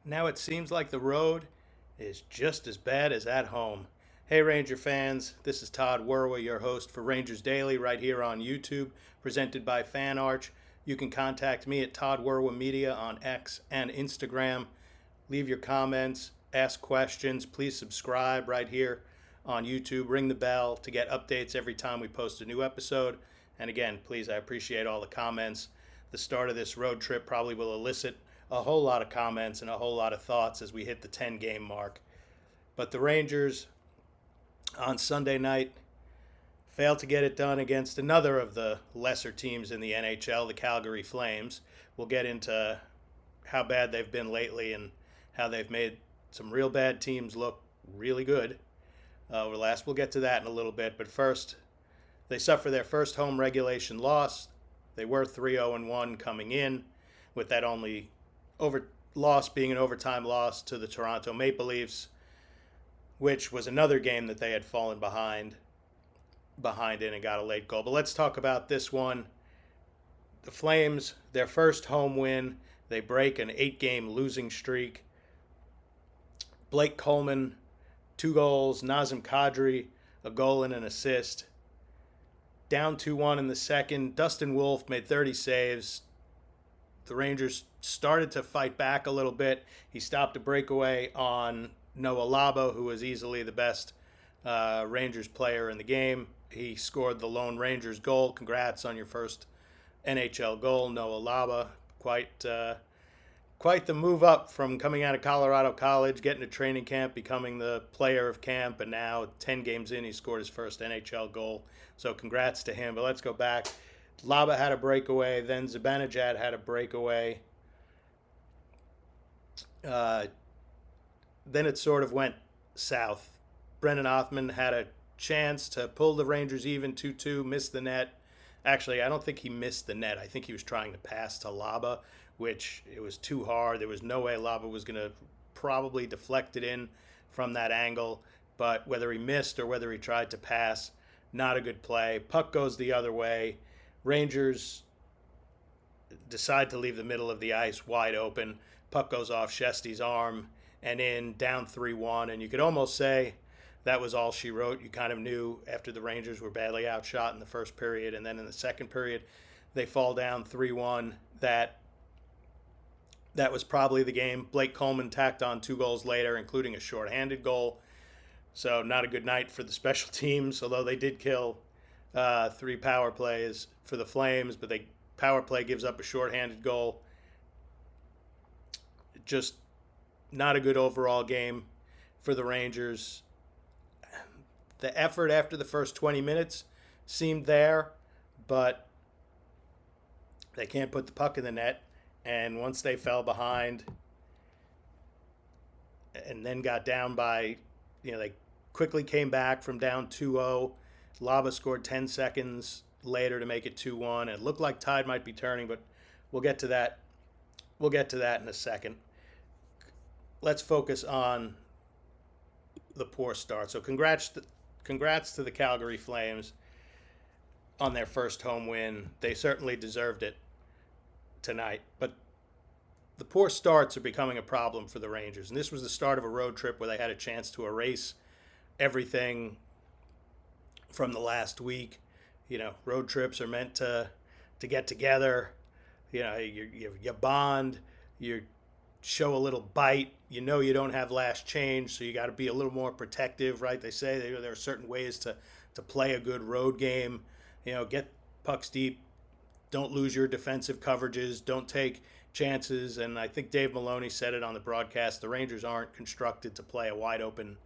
Now it seems like the road is just as bad as at home. Hey, Ranger fans, this is Todd Werwa, your host for Rangers Daily, right here on YouTube, presented by Fan Arch. You can contact me at Todd Werwa Media on X and Instagram. Leave your comments, ask questions. Please subscribe right here on YouTube. Ring the bell to get updates every time we post a new episode. And again, please, I appreciate all the comments. The start of this road trip probably will elicit a whole lot of comments and a whole lot of thoughts as we hit the 10 game mark. But the Rangers on Sunday night failed to get it done against another of the lesser teams in the NHL, the Calgary Flames. We'll get into how bad they've been lately and how they've made some real bad teams look really good. We'll get to that in a little bit. But first, they suffer their first home regulation loss. They were 3-0-1 coming in, with that only loss being an overtime loss to the Toronto Maple Leafs, which was another game that they had fallen behind in and got a late goal. But let's talk about this one. The Flames, their first home win. They break an 8-game losing streak. Blake Coleman, 2 goals. Nazem Kadri, a goal and an assist. Down 2-1 in the second. Dustin Wolf made 30 saves. The Rangers started to fight back a little bit. He stopped a breakaway on Noah Laba, who was easily the best Rangers player in the game. He scored the lone Rangers goal. Congrats on your first NHL goal, Noah Laba. Quite the move up from coming out of Colorado College, getting to training camp, becoming the player of camp, and now 10 games in, he scored his first NHL goal. So congrats to him. But let's go back. Laba had a breakaway, then Zibanejad had a breakaway. Then it sort of went south. Brennan Othmann had a chance to pull the Rangers even 2-2, missed the net. Actually, I don't think he missed the net. I think he was trying to pass to Laba, which it was too hard. There was no way Laba was going to probably deflect it in from that angle. But whether he missed or whether he tried to pass, not a good play. Puck goes the other way. Rangers decide to leave the middle of the ice wide open. Puck goes off Shestey's arm and in, down 3-1. And you could almost say that was all she wrote. You kind of knew after the Rangers were badly outshot in the first period, and then in the second period they fall down 3-1, that was probably the game. Blake Coleman tacked on 2 goals later, including a shorthanded goal. So not a good night for the special teams, although they did kill 3 power plays for the Flames, but power play gives up a shorthanded goal. Just not a good overall game for the Rangers. The effort after the first 20 minutes seemed there, but they can't put the puck in the net. And once they fell behind and then got down by, they quickly came back from down 2-0. Laba scored 10 seconds later to make it 2-1. It looked like tide might be turning, but we'll get to that. We'll get to that in a second. Let's focus on the poor start. So congrats to the Calgary Flames on their first home win. They certainly deserved it tonight. But the poor starts are becoming a problem for the Rangers. And this was the start of a road trip where they had a chance to erase everything from the last week. Road trips are meant to get together. You bond, you show a little bite. You don't have last change, so you got to be a little more protective, right? They say there are certain ways to play a good road game. Get pucks deep. Don't lose your defensive coverages. Don't take chances. And I think Dave Maloney said it on the broadcast. The Rangers aren't constructed to play a wide open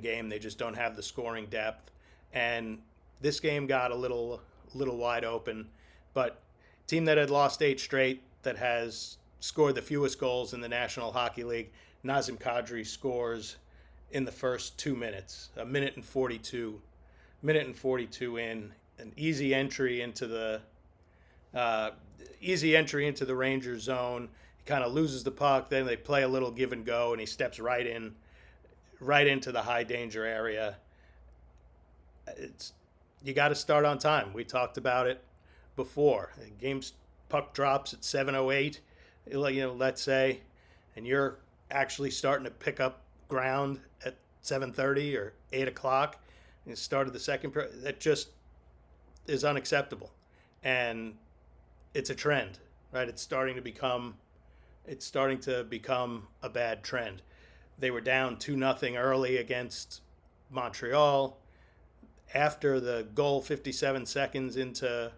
game. They just don't have the scoring depth. And this game got a little wide open. But a team that had lost 8 straight, that has scored the fewest goals in the National Hockey League, Nazem Kadri scores in the first 2 minutes, a minute and 42 in, an easy entry into the Rangers zone. He kind of loses the puck, then they play a little give and go, and he steps right into the high danger area. You got to start on time. We talked about it before. The game's puck drops at 7:08, let's say, and you're actually starting to pick up ground at 7:30 or 8 o'clock, and you started the second period, that just is unacceptable, and it's a trend, right? It's starting to become a bad trend. They were down 2-0 early against Montreal. After the goal 57 seconds into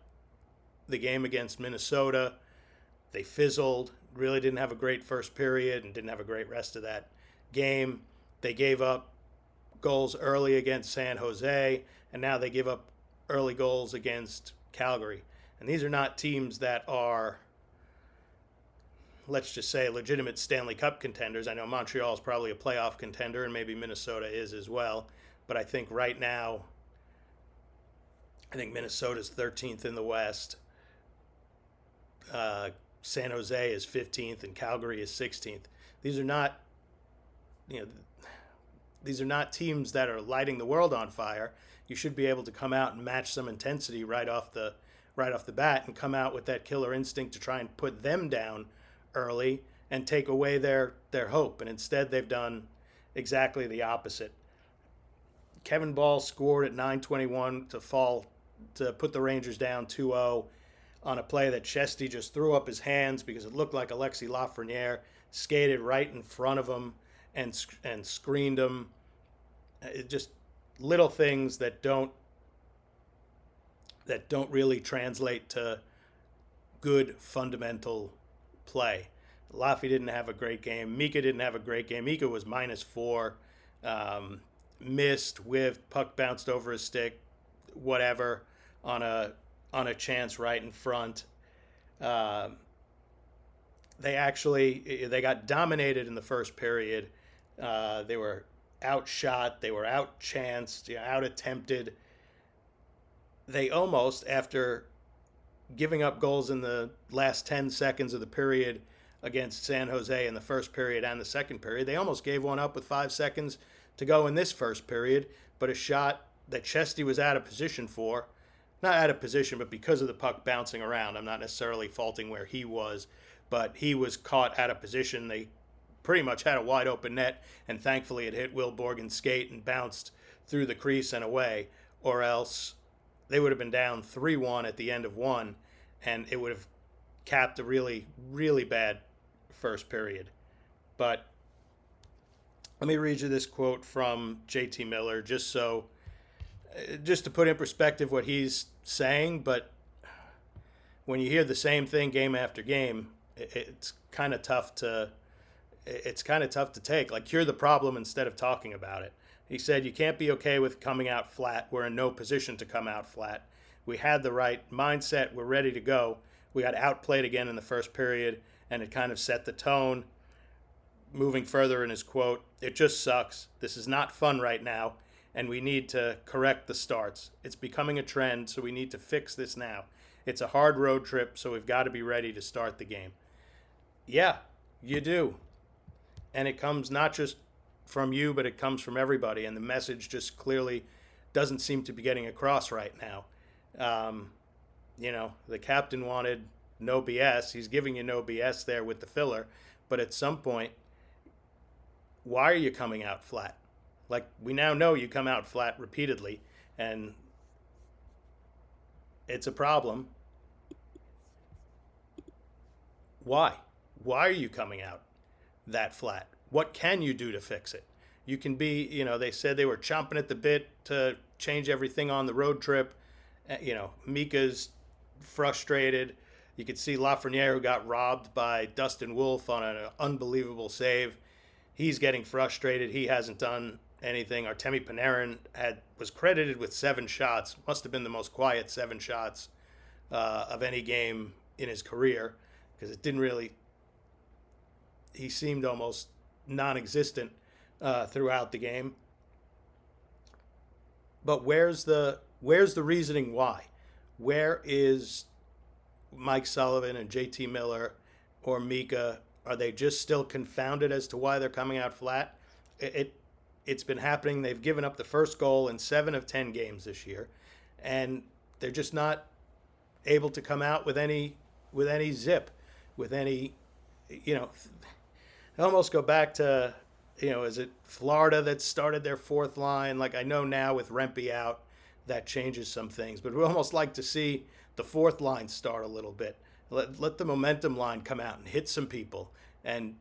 the game against Minnesota, they fizzled, really didn't have a great first period and didn't have a great rest of that game. They gave up goals early against San Jose, and now they give up early goals against Calgary. And these are not teams that are, let's just say, legitimate Stanley Cup contenders. I know Montreal is probably a playoff contender, and maybe Minnesota is as well. But I think right now, Minnesota's 13th in the West. San Jose is 15th, and Calgary is 16th. These are not, you know, these are not teams that are lighting the world on fire. You should be able to come out and match some intensity right off the bat, and come out with that killer instinct to try and put them down early and take away their hope. And instead, they've done exactly the opposite. Kevin Ball scored at 9:21 to put the Rangers down 2-0 on a play that Chesty just threw up his hands because it looked like Alexis Lafreniere skated right in front of him and screened him. It just little things that don't really translate to good fundamental play. Laffy didn't have a great game. Mika didn't have a great game. Mika was -4, missed, whiffed, puck bounced over his stick, whatever, on a chance right in front. They got dominated in the first period. They were outshot. They were outchanced, out-attempted. They almost, after giving up goals in the last 10 seconds of the period against San Jose in the first period and the second period, they almost gave one up with 5 seconds to go in this first period, but a shot that Chesty was out of position for, not out of position, but because of the puck bouncing around. I'm not necessarily faulting where he was, but he was caught out of position. They pretty much had a wide open net, and thankfully it hit Will Borgen's skate and bounced through the crease and away, or else they would have been down 3-1 at the end of one, and it would have capped a really, really bad first period. But let me read you this quote from JT Miller, just to put in perspective what he's saying. But when you hear the same thing game after game, it's kind of tough to take. Like, cure the problem instead of talking about it. He said, "You can't be okay with coming out flat. We're in no position to come out flat. We had the right mindset. We're ready to go. We got outplayed again in the first period, and it kind of set the tone." Moving further in his quote, "It just sucks. This is not fun right now, and we need to correct the starts. It's becoming a trend, so we need to fix this now. It's a hard road trip, so we've got to be ready to start the game." Yeah, you do. And it comes not just from you, but it comes from everybody. And the message just clearly doesn't seem to be getting across right now. The captain wanted no BS. He's giving you no BS there with the filler. But at some point, why are you coming out flat? Like, we now know you come out flat repeatedly, and it's a problem. Why? Why are you coming out that flat? What can you do to fix it? You can be, they said they were chomping at the bit to change everything on the road trip. Mika's frustrated. You could see Lafreniere, who got robbed by Dustin Wolf on an unbelievable save. He's getting frustrated. He hasn't done anything. Artemi Panarin was credited with 7 shots. Must have been the most quiet 7 shots of any game in his career, because it didn't really. He seemed almost non-existent throughout the game. But where's the reasoning why? Where is Mike Sullivan and JT Miller or Mika? Are they just still confounded as to why they're coming out flat? It's been happening. They've given up the first goal in 7 of 10 games this year, and they're just not able to come out with any zip, with any, I almost go back to, is it Florida that started their fourth line? Like I know now with Rempe out, that changes some things, but we almost like to see the fourth line start a little bit. Let the momentum line come out and hit some people and,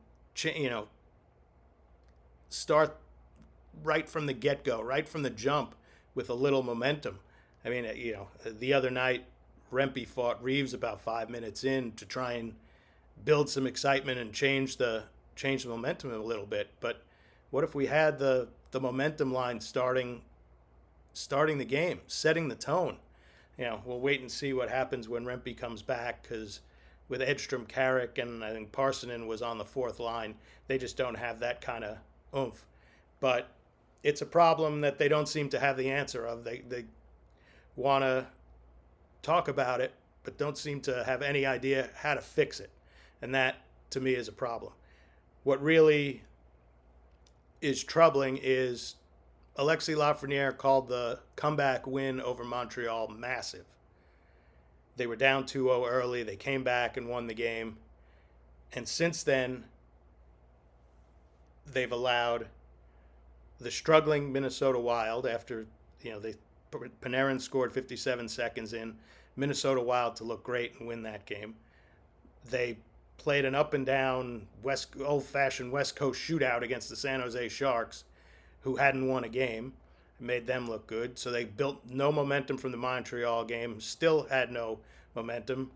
start right from the get go, right from the jump with a little momentum. I mean, the other night, Rempe fought Reeves about 5 minutes in to try and build some excitement and change the momentum a little bit. But what if we had the momentum line starting the game, setting the tone? We'll wait and see what happens when Rempe comes back, because with Edstrom, Carrick, and I think Parsonen was on the fourth line, they just don't have that kind of oomph. But it's a problem that they don't seem to have the answer of. They want to talk about it, but don't seem to have any idea how to fix it. And that, to me, is a problem. What really is troubling is Alexis Lafreniere called the comeback win over Montreal massive. They were down 2-0 early. They came back and won the game. And since then, they've allowed the struggling Minnesota Wild, after, Panarin scored 57 seconds in, Minnesota Wild to look great and win that game. They played an up and down old-fashioned West Coast shootout against the San Jose Sharks, who hadn't won a game. It made them look good. So they built no momentum from the Montreal game, still had no momentum.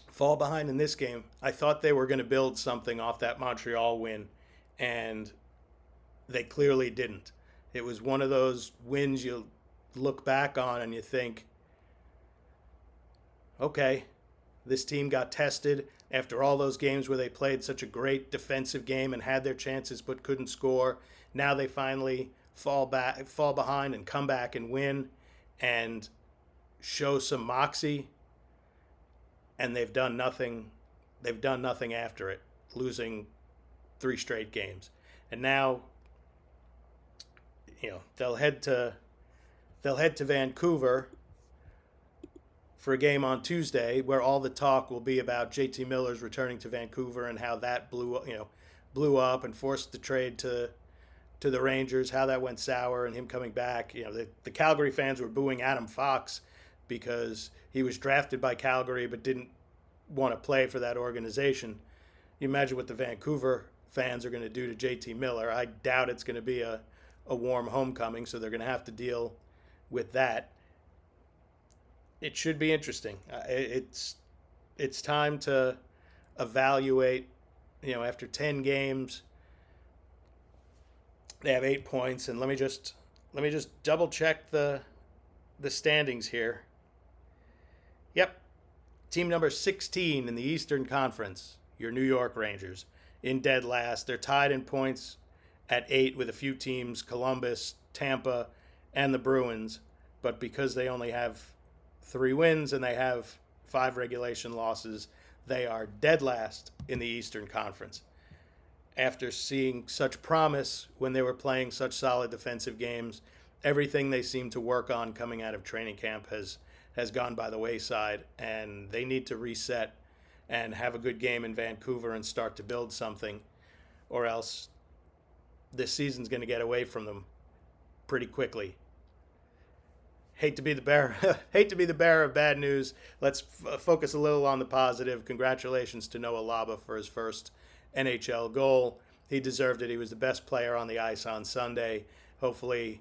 Fall behind in this game. I thought they were going to build something off that Montreal win, and they clearly didn't. It was one of those wins you look back on and you think, okay, this team got tested after all those games where they played such a great defensive game and had their chances but couldn't score. Now they finally fall behind and come back and win and show some moxie, and they've done nothing. They've done nothing after it, losing 3 straight games. And now, they'll head to Vancouver for a game on Tuesday, where all the talk will be about JT Miller's returning to Vancouver and how that blew up and forced the trade to the Rangers, how that went sour and him coming back. The Calgary fans were booing Adam Fox because he was drafted by Calgary but didn't want to play for that organization. You imagine what the Vancouver fans are going to do to JT Miller. I doubt it's going to be a warm homecoming, so they're going to have to deal with that. It should be interesting. It's time to evaluate. After 10 games, they have 8 points, and let me just double check the standings here. Yep, team number 16 in the Eastern Conference, your New York Rangers, in dead last. They're tied in points at 8 with a few teams, Columbus, Tampa, and the Bruins, but because they only have 3 wins and they have 5 regulation losses, they are dead last in the Eastern Conference. After seeing such promise when they were playing such solid defensive games, everything they seem to work on coming out of training camp has gone by the wayside, and they need to reset and have a good game in Vancouver and start to build something, or else this season's going to get away from them pretty quickly. Hate to be the bearer of bad news. Let's focus a little on the positive. Congratulations to Noah Laba for his first NHL goal. He deserved it. He was the best player on the ice on Sunday. Hopefully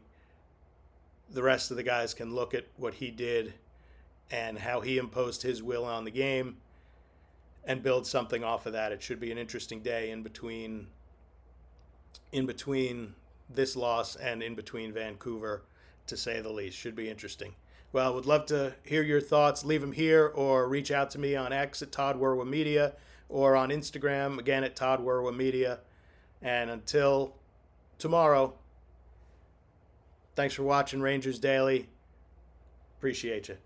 the rest of the guys can look at what he did and how he imposed his will on the game and build something off of that. It should be an interesting day in between this loss and in between Vancouver, to say the least. Should be interesting. Well, would love to hear your thoughts. Leave them here or reach out to me on X at Todd Werwa Media or on Instagram, again, at Todd Werwa Media. And until tomorrow, thanks for watching Rangers Daily. Appreciate you.